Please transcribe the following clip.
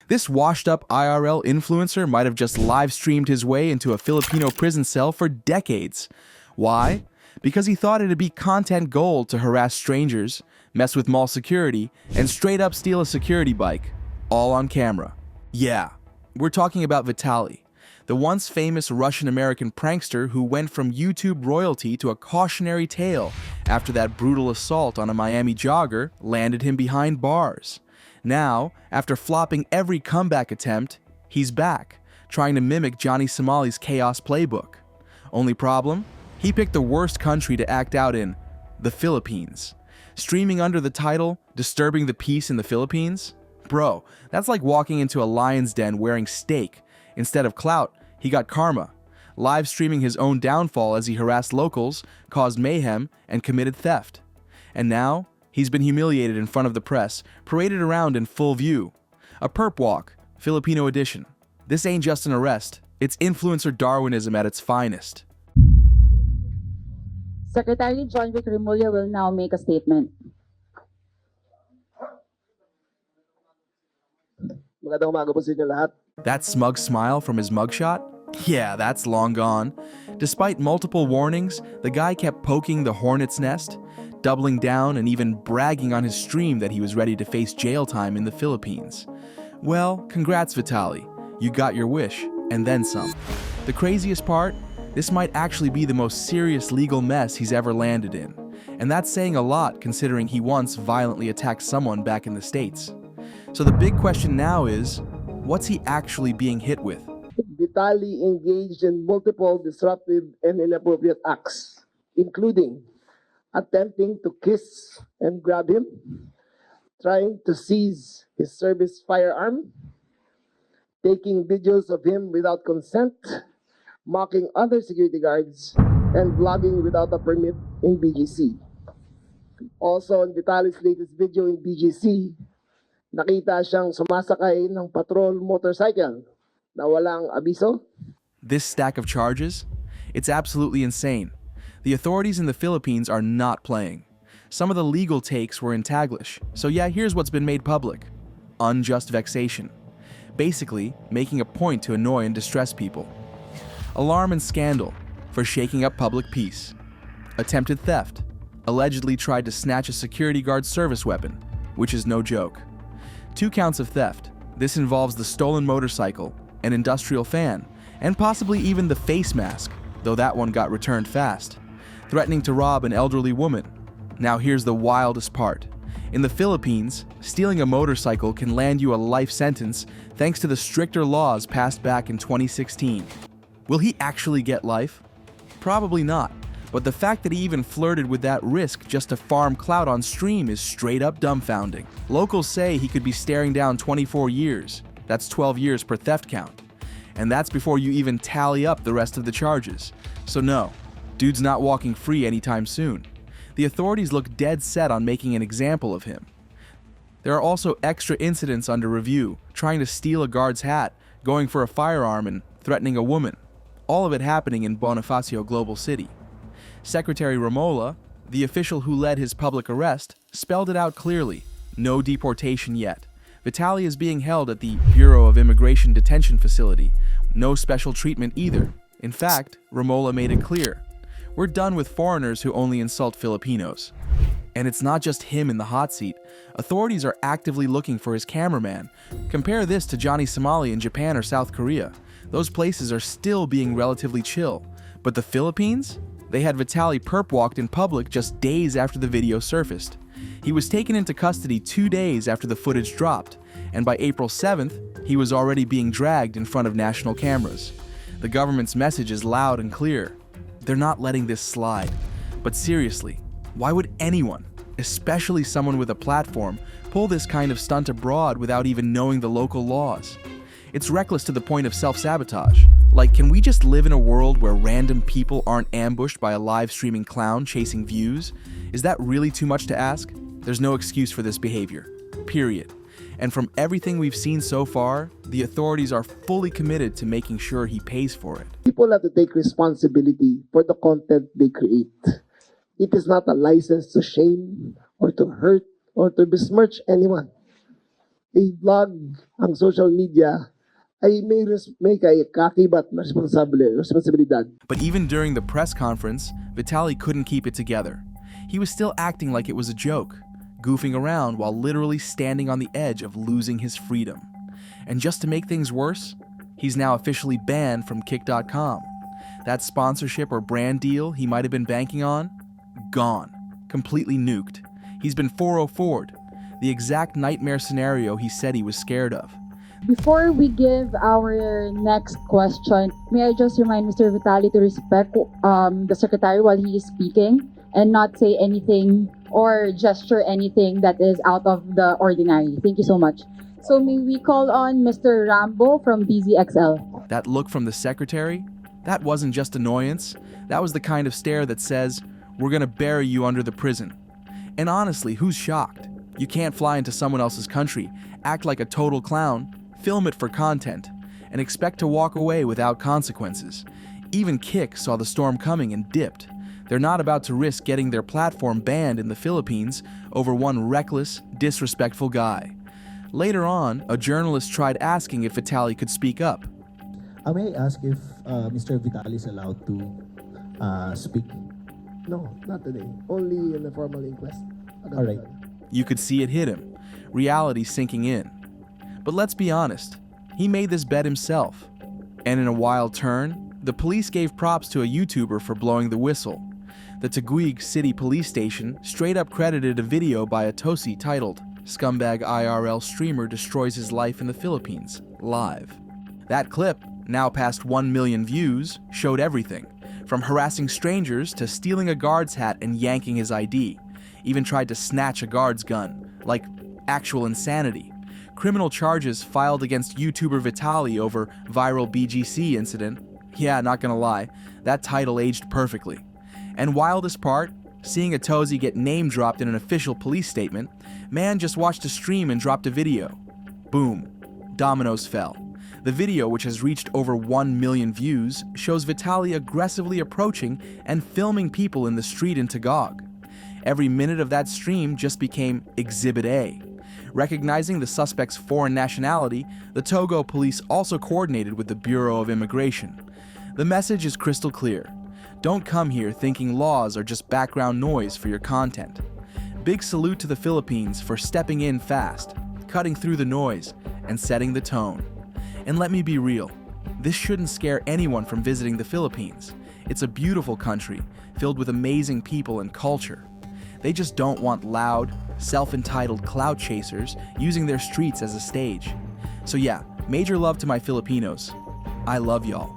This washed-up IRL influencer might have just live-streamed his way into a Filipino prison cell for decades. Why? Because he thought it'd be content gold to harass strangers, mess with mall security, and straight up steal a security bike. All on camera. Yeah, we're talking about Vitaly, the once famous Russian-American prankster who went from YouTube royalty to a cautionary tale after that brutal assault on a Miami jogger landed him behind bars. Now, after flopping every comeback attempt, he's back, trying to mimic Johnny Somali's chaos playbook. Only problem? He picked the worst country to act out in, the Philippines. Streaming under the title, Disturbing the Peace in the Philippines? Bro, that's like walking into a lion's den wearing steak. Instead of clout, he got karma. Live streaming his own downfall as he harassed locals, caused mayhem, and committed theft. And now, he's been humiliated in front of the press, paraded around in full view. A perp walk, Filipino edition. This ain't just an arrest, it's influencer Darwinism at its finest. Secretary John Vic Remulla will now make a statement. Magandang umaga po sa inyo lahat. That smug smile from his mugshot? Yeah, that's long gone. Despite multiple warnings, the guy kept poking the hornet's nest, doubling down and even bragging on his stream that he was ready to face jail time in the Philippines. Well, congrats Vitaly. You got your wish, and then some. The craziest part? This might actually be the most serious legal mess he's ever landed in. And that's saying a lot considering he once violently attacked someone back in the States. So the big question now is, what's he actually being hit with? Vitaly engaged in multiple disruptive and inappropriate acts, including attempting to kiss and grab him, trying to seize his service firearm, taking videos of him without consent, mocking other security guards, and vlogging without a permit in BGC. Also, in Vitaly's latest video in BGC, nakita siyang sumasakay ng patrol motorcycle na walang abiso. This stack of charges? It's absolutely insane. The authorities in the Philippines are not playing. Some of the legal takes were in Taglish, so yeah, here's what's been made public. Unjust vexation. Basically, making a point to annoy and distress people. Alarm and scandal, for shaking up public peace. Attempted theft. Allegedly tried to snatch a security guard's service weapon, which is no joke. 2 counts of theft. This involves the stolen motorcycle, an industrial fan, and possibly even the face mask, though that one got returned fast. Threatening to rob an elderly woman. Now here's the wildest part. In the Philippines, stealing a motorcycle can land you a life sentence thanks to the stricter laws passed back in 2016. Will he actually get life? Probably not, but the fact that he even flirted with that risk just to farm clout on stream is straight up dumbfounding. Locals say he could be staring down 24 years. That's 12 years per theft count. And that's before you even tally up the rest of the charges. So no, dude's not walking free anytime soon. The authorities look dead set on making an example of him. There are also extra incidents under review, trying to steal a guard's hat, going for a firearm, and threatening a woman. All of it happening in Bonifacio Global City. Secretary Remulla, the official who led his public arrest, spelled it out clearly. No deportation yet. Vitaly is being held at the Bureau of Immigration Detention Facility. No special treatment either. In fact, Remulla made it clear. We're done with foreigners who only insult Filipinos. And it's not just him in the hot seat. Authorities are actively looking for his cameraman. Compare this to Johnny Somali in Japan or South Korea. Those places are still being relatively chill. But the Philippines? They had Vitaly perp walked in public just days after the video surfaced. He was taken into custody 2 days after the footage dropped, and by April 7th, he was already being dragged in front of national cameras. The government's message is loud and clear. They're not letting this slide. But seriously, why would anyone, especially someone with a platform, pull this kind of stunt abroad without even knowing the local laws? It's reckless to the point of self-sabotage. Like, can we just live in a world where random people aren't ambushed by a live streaming clown chasing views? Is that really too much to ask? There's no excuse for this behavior. Period. And from everything we've seen so far, the authorities are fully committed to making sure he pays for it. People have to take responsibility for the content they create. It is not a license to shame or to hurt or to besmirch anyone. a vlog ang social media ay may kakibat na responsibilidad. But even during the press conference, Vitaly couldn't keep it together. He was still acting like it was a joke, goofing around while literally standing on the edge of losing his freedom. And just to make things worse, he's now officially banned from Kick.com. That sponsorship or brand deal he might have been banking on, gone, completely nuked. He's been 404'd, the exact nightmare scenario he said he was scared of. Before we give our next question, may I just remind Mr. Vitaly to respect the Secretary while he is speaking and not say anything or gesture anything that is out of the ordinary. Thank you so much. So may we call on Mr. Rambo from DZXL. That look from the Secretary, that wasn't just annoyance. That was the kind of stare that says, we're gonna bury you under the prison. And honestly, who's shocked? You can't fly into someone else's country, act like a total clown, film it for content, and expect to walk away without consequences. Even Kick saw the storm coming and dipped. They're not about to risk getting their platform banned in the Philippines over one reckless, disrespectful guy. Later on, a journalist tried asking if Vitaly could speak up. May I ask if Mr. Vitaly is allowed to speak? No, not today. Only in a formal inquest. All right. You could see it hit him, reality sinking in. But let's be honest, he made this bet himself. And in a wild turn, the police gave props to a YouTuber for blowing the whistle. The Taguig City Police Station straight up credited a video by a Tosi titled, "Scumbag IRL Streamer Destroys His Life in the Philippines, Live." That clip, now past 1 million views, showed everything, from harassing strangers to stealing a guard's hat and yanking his ID. Even tried to snatch a guard's gun, like actual insanity. Criminal charges filed against YouTuber Vitaly over viral BGC incident. Yeah, not gonna lie, that title aged perfectly. And wildest part, seeing a Tosi get name dropped in an official police statement, man just watched a stream and dropped a video. Boom, dominoes fell. The video, which has reached over 1 million views, shows Vitaly aggressively approaching and filming people in the street in Taguig. Every minute of that stream just became Exhibit A. Recognizing the suspect's foreign nationality, the Togo police also coordinated with the Bureau of Immigration. The message is crystal clear. Don't come here thinking laws are just background noise for your content. Big salute to the Philippines for stepping in fast, cutting through the noise, and setting the tone. And let me be real, this shouldn't scare anyone from visiting the Philippines. It's a beautiful country, filled with amazing people and culture. They just don't want loud, self-entitled clout chasers using their streets as a stage. So yeah, major love to my Filipinos. I love y'all.